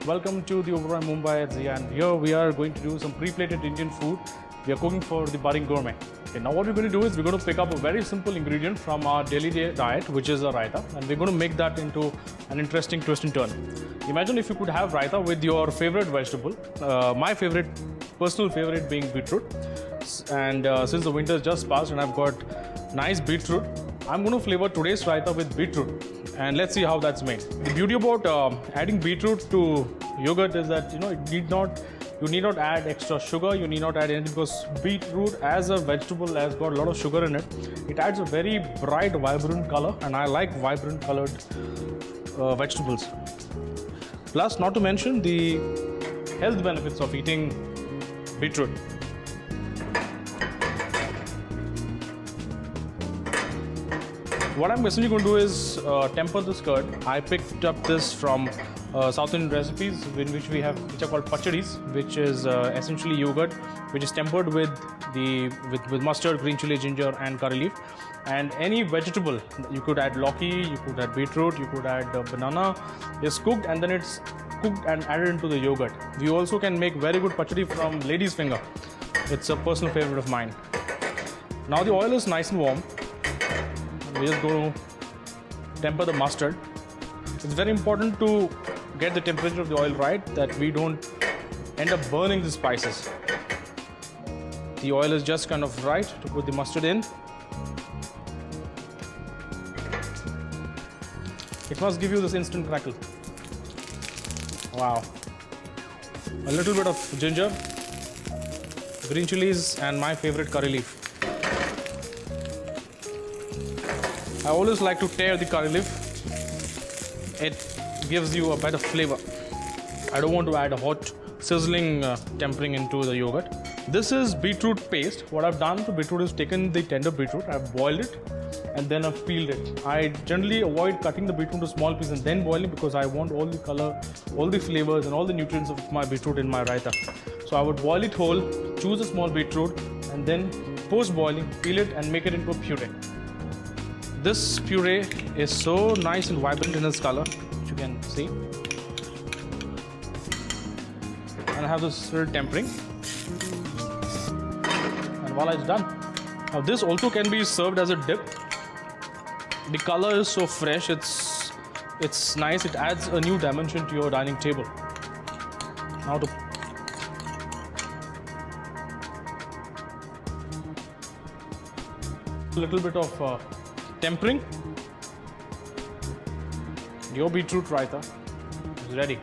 Welcome to the Oberoi Mumbai at Zia, and here we are going to do some pre-plated Indian food. We are cooking for the budding gourmet. Okay, now what we're going to do is we're going to pick up a very simple ingredient from our daily diet, which is a raita, and we're going to make that into an interesting twist and turn. Imagine if you could have raita with your favorite vegetable. My favorite, personal favorite being beetroot. And since the winter just passed and I've got nice beetroot, I'm going to flavor today's raita with beetroot. And let's see how that's made. The beauty about adding beetroot to yogurt is that you need not add extra sugar, you need not add anything, because beetroot as a vegetable has got a lot of sugar in it. It adds a very bright, vibrant color, and I like vibrant colored vegetables. Plus, not to mention the health benefits of eating beetroot. What I'm essentially going to do is temper this curd. I picked up this from South Indian recipes which are called pachadis, which is essentially yogurt which is tempered with mustard, green chili, ginger and curry leaf. And any vegetable, you could add lauki, you could add beetroot, you could add banana. It's cooked and then it's cooked and added into the yogurt. We also can make very good pachadi from lady's finger. It's a personal favorite of mine. Now the oil is nice and warm. We're just going to temper the mustard. It's very important to get the temperature of the oil right, that we don't end up burning the spices. The oil is just kind of right to put the mustard in. It must give you this instant crackle. Wow. A little bit of ginger, green chilies and my favorite curry leaf. I always like to tear the curry leaf. It gives you a better flavor. I don't want to add a hot sizzling tempering into the yogurt. This is beetroot paste. What I've done to beetroot is taken the tender beetroot, I've boiled it and then I've peeled it. I generally avoid cutting the beetroot into small pieces and then boiling, because I want all the color, all the flavors and all the nutrients of my beetroot in my raita. So I would boil it whole, choose a small beetroot and then post boiling peel it and make it into a puree. This puree is so nice and vibrant in its color, which you can see. And I have this little tempering. And voila, it's done. Now this also can be served as a dip. The color is so fresh, it's nice, it adds a new dimension to your dining table. Now to a little bit of tempering. Your beetroot raita is ready.